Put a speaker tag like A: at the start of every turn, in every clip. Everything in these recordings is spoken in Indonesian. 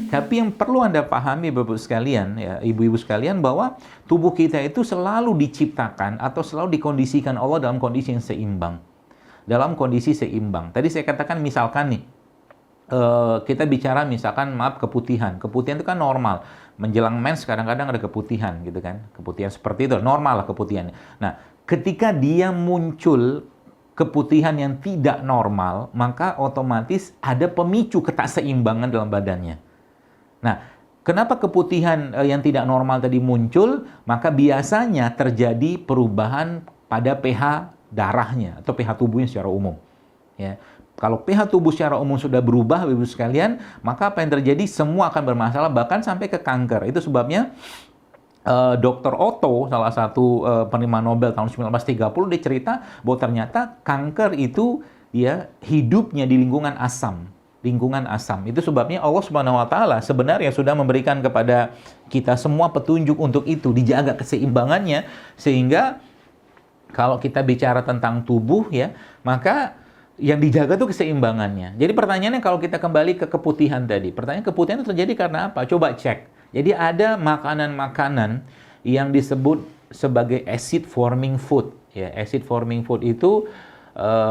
A: Tapi yang perlu Anda pahami Bapak sekalian, ya, ibu-ibu sekalian, bahwa tubuh kita itu selalu diciptakan atau selalu dikondisikan Allah dalam kondisi yang seimbang. Dalam kondisi seimbang. Tadi saya katakan misalkan nih, kita bicara misalkan maaf keputihan. Keputihan itu kan normal. Menjelang mens kadang-kadang ada keputihan gitu kan. Keputihan seperti itu normal lah keputihannya. Nah, ketika dia muncul keputihan yang tidak normal, maka otomatis ada pemicu ketakseimbangan dalam badannya. Nah, kenapa keputihan yang tidak normal tadi muncul? Maka biasanya terjadi perubahan pada pH darahnya atau pH tubuhnya secara umum. Ya. Kalau pH tubuh secara umum sudah berubah, Ibu sekalian, maka apa yang terjadi? Semua akan bermasalah, bahkan sampai ke kanker. Itu sebabnya Dr. Otto, salah satu penerima Nobel tahun 1930, dia cerita bahwa ternyata kanker itu ya hidupnya di lingkungan asam. Lingkungan asam. Itu sebabnya Allah Subhanahu wa taala sebenarnya sudah memberikan kepada kita semua petunjuk untuk itu, dijaga keseimbangannya, sehingga kalau kita bicara tentang tubuh ya, maka yang dijaga tuh keseimbangannya. Jadi pertanyaannya kalau kita kembali ke keputihan tadi, pertanyaan keputihan itu terjadi karena apa? Coba cek. Jadi ada makanan-makanan yang disebut sebagai acid forming food. Ya, acid forming food itu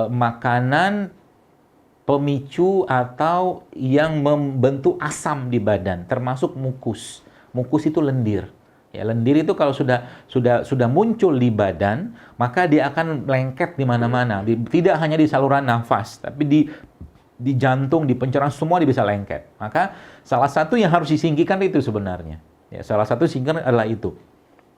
A: makanan pemicu atau yang membentuk asam di badan, termasuk mukus. Mukus itu lendir. Ya, lendir itu kalau sudah muncul di badan, maka dia akan lengket di mana-mana. Tidak hanya di saluran nafas, tapi di jantung, di pencernaan, semua dia bisa lengket. Maka salah satu yang harus disingkirkan itu sebenarnya. Ya, salah satu singkirkan adalah itu.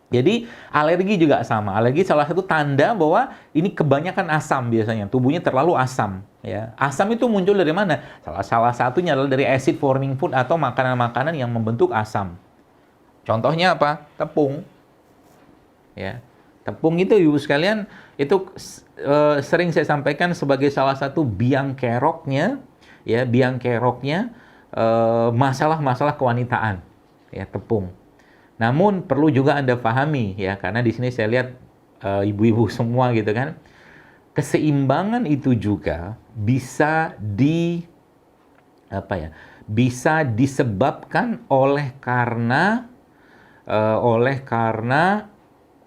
A: Jadi alergi juga sama. Alergi salah satu tanda bahwa ini kebanyakan asam biasanya. Tubuhnya terlalu asam. Ya. Asam itu muncul dari mana? Salah satunya adalah dari acid forming food atau makanan-makanan yang membentuk asam. Contohnya apa? Tepung. Ya. Tepung itu Ibu sekalian, itu sering saya sampaikan sebagai salah satu biang keroknya, ya, biang keroknya masalah-masalah kewanitaan, ya, tepung. Namun perlu juga Anda pahami, ya, karena di sini saya lihat ibu-ibu semua gitu kan, keseimbangan itu juga bisa bisa disebabkan oleh karena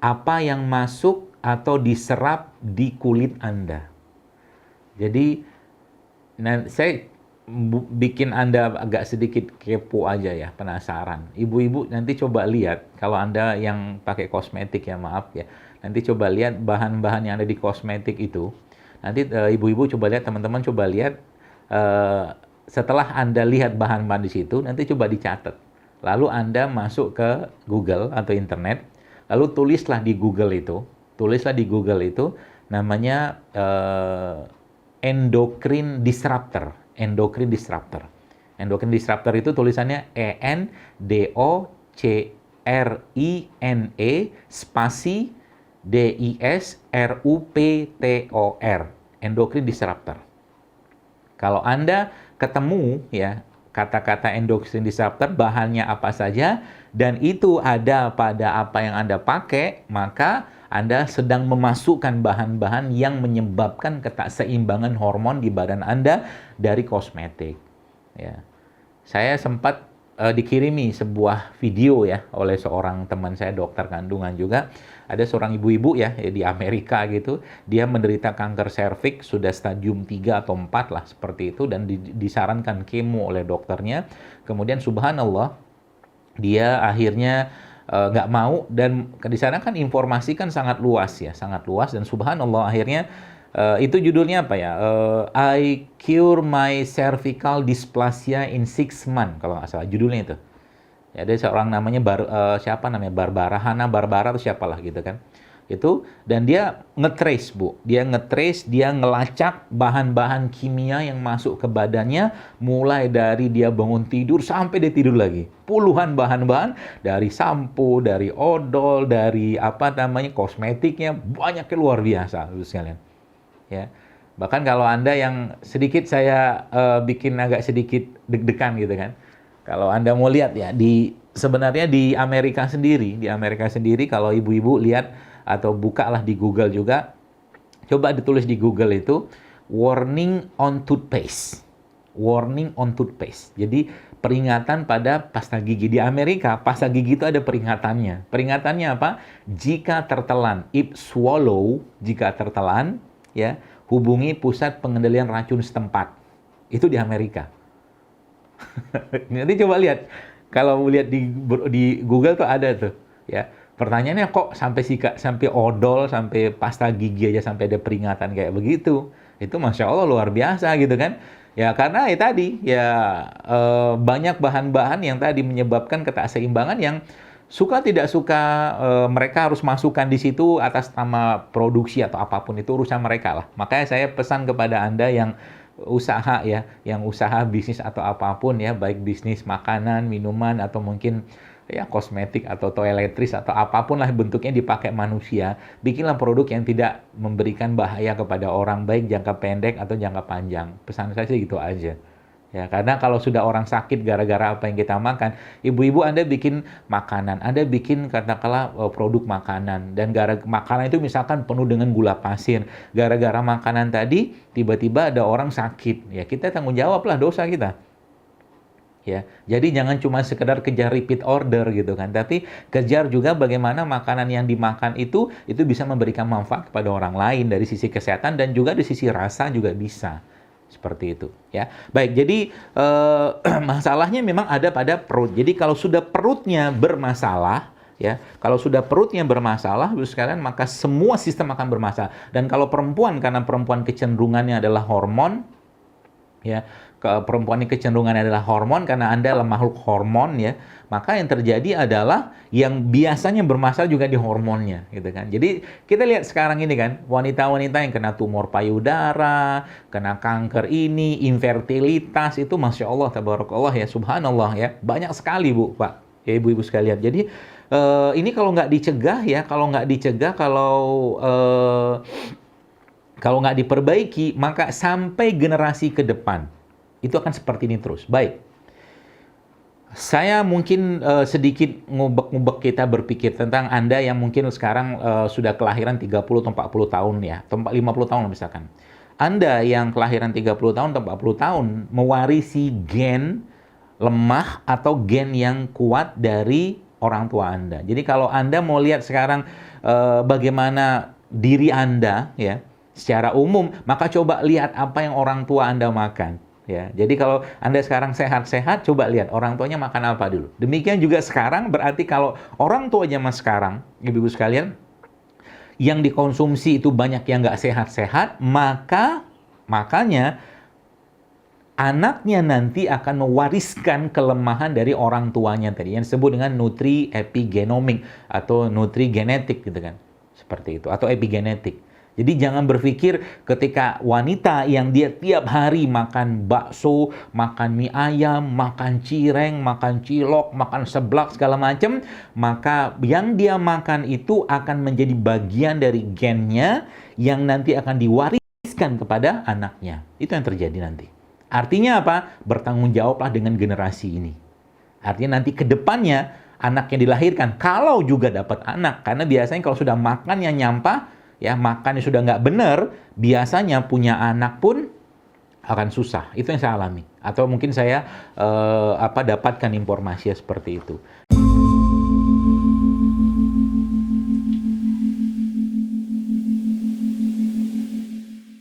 A: apa yang masuk atau diserap di kulit Anda. Jadi, saya bikin Anda agak sedikit kepo aja ya, penasaran. Ibu-ibu nanti coba lihat, kalau Anda yang pakai kosmetik ya, maaf ya, nanti coba lihat bahan-bahan yang ada di kosmetik itu. Nanti ibu-ibu coba lihat, teman-teman coba lihat, setelah Anda lihat bahan-bahan di situ, nanti coba dicatat. Lalu Anda masuk ke Google atau internet, lalu tulislah di Google itu, namanya endocrine disruptor. Endocrine disruptor. Endocrine disruptor itu tulisannya ENDOCRINE spasi DISRUPTOR. Endocrine disruptor. Kalau Anda ketemu ya kata-kata endocrine disruptor, bahannya apa saja, dan itu ada pada apa yang Anda pakai, maka Anda sedang memasukkan bahan-bahan yang menyebabkan ketakseimbangan hormon di badan Anda dari kosmetik. Ya. Saya sempat dikirimi sebuah video ya oleh seorang teman saya, dokter kandungan juga. Ada seorang ibu-ibu ya di Amerika gitu, dia menderita kanker serviks sudah stadium 3 atau 4 lah seperti itu, dan disarankan kemo oleh dokternya. Kemudian subhanallah, dia akhirnya nggak mau, dan di sana kan informasi kan sangat luas ya, sangat luas, dan subhanallah akhirnya itu judulnya apa ya? I cure my cervical dysplasia in 6 months kalau nggak salah judulnya itu. Ya, ada seorang namanya Barbara, Hana Barbara atau siapalah gitu kan. Itu, dan dia ngetrace, Bu. Dia ngelacak bahan-bahan kimia yang masuk ke badannya, mulai dari dia bangun tidur sampai dia tidur lagi. Puluhan bahan-bahan, dari sampo, dari odol, dari kosmetiknya, banyaknya luar biasa, sekalian. Ya. Bahkan kalau Anda yang sedikit saya bikin agak sedikit deg-degan gitu kan. Kalau Anda mau lihat ya, sebenarnya di Amerika sendiri kalau ibu-ibu lihat atau bukalah di Google juga, coba ditulis di Google itu warning on toothpaste. Warning on toothpaste. Jadi peringatan pada pasta gigi. Di Amerika, pasta gigi itu ada peringatannya. Peringatannya apa? Jika tertelan, if swallow, jika tertelan, ya, hubungi pusat pengendalian racun setempat. Itu di Amerika. Nanti coba lihat, kalau lihat di Google tuh ada tuh, ya. Pertanyaannya kok sampai odol, sampai pasta gigi aja sampai ada peringatan kayak begitu. Itu Masya Allah luar biasa gitu kan. Ya karena ya tadi ya banyak bahan-bahan yang tadi menyebabkan ketakseimbangan yang suka tidak suka mereka harus masukkan di situ atas nama produksi atau apapun, itu urusan mereka lah. Makanya saya pesan kepada Anda yang usaha ya, yang usaha bisnis atau apapun ya, baik bisnis makanan, minuman atau mungkin ya kosmetik atau toiletries atau apapun lah bentuknya dipakai manusia, bikinlah produk yang tidak memberikan bahaya kepada orang, baik jangka pendek atau jangka panjang. Pesan saya sih gitu aja. Ya, karena kalau sudah orang sakit gara-gara apa yang kita makan, ibu-ibu Anda bikin makanan, Anda bikin katakanlah produk makanan, dan makanan itu misalkan penuh dengan gula pasir, gara-gara makanan tadi tiba-tiba ada orang sakit, ya kita tanggung jawab lah dosa kita. Ya, jadi jangan cuma sekedar kejar repeat order gitu kan, tapi kejar juga bagaimana makanan yang dimakan itu bisa memberikan manfaat kepada orang lain dari sisi kesehatan dan juga dari sisi rasa juga bisa. Seperti itu ya. Baik, jadi masalahnya memang ada pada perut. Jadi kalau sudah perutnya bermasalah ya, kalau sudah perutnya bermasalah sekalian, maka semua sistem akan bermasalah. Dan kalau perempuan, karena perempuan kecenderungannya adalah hormon ya, perempuan ini kecenderungannya adalah hormon karena Anda adalah makhluk hormon ya, maka yang terjadi adalah yang biasanya bermasalah juga di hormonnya gitu kan. Jadi kita lihat sekarang ini kan, wanita-wanita yang kena tumor payudara, kena kanker ini, infertilitas itu Masya Allah, tabarakallah ya, subhanallah ya, banyak sekali Bu, Pak, ya ibu-ibu sekalian. Jadi ini kalau nggak dicegah ya, kalau nggak diperbaiki, maka sampai generasi ke depan itu akan seperti ini terus. Baik, saya mungkin sedikit ngubek-ngubek kita berpikir tentang Anda yang mungkin sekarang sudah kelahiran 30 atau 40 tahun ya, atau 50 tahun misalkan. Anda yang kelahiran 30 tahun atau 40 tahun mewarisi gen lemah atau gen yang kuat dari orang tua Anda. Jadi kalau Anda mau lihat sekarang bagaimana diri Anda ya, secara umum, maka coba lihat apa yang orang tua Anda makan. Ya, jadi kalau Anda sekarang sehat-sehat, coba lihat orang tuanya makan apa dulu. Demikian juga sekarang, berarti kalau orang tua zaman sekarang, ibu-ibu sekalian, yang dikonsumsi itu banyak yang nggak sehat-sehat, makanya anaknya nanti akan mewariskan kelemahan dari orang tuanya tadi, yang disebut dengan nutri epigenomik atau nutri genetik gitu kan. Seperti itu, atau epigenetik. Jadi jangan berpikir ketika wanita yang dia tiap hari makan bakso, makan mie ayam, makan cireng, makan cilok, makan seblak segala macam, maka yang dia makan itu akan menjadi bagian dari gennya yang nanti akan diwariskan kepada anaknya. Itu yang terjadi nanti. Artinya apa? Bertanggung jawablah dengan generasi ini. Artinya nanti ke depannya anak yang dilahirkan, kalau juga dapat anak, karena biasanya kalau sudah makan yang nyampah, ya makannya sudah nggak benar, biasanya punya anak pun akan susah. Itu yang saya alami. Atau mungkin saya dapatkan informasi seperti itu.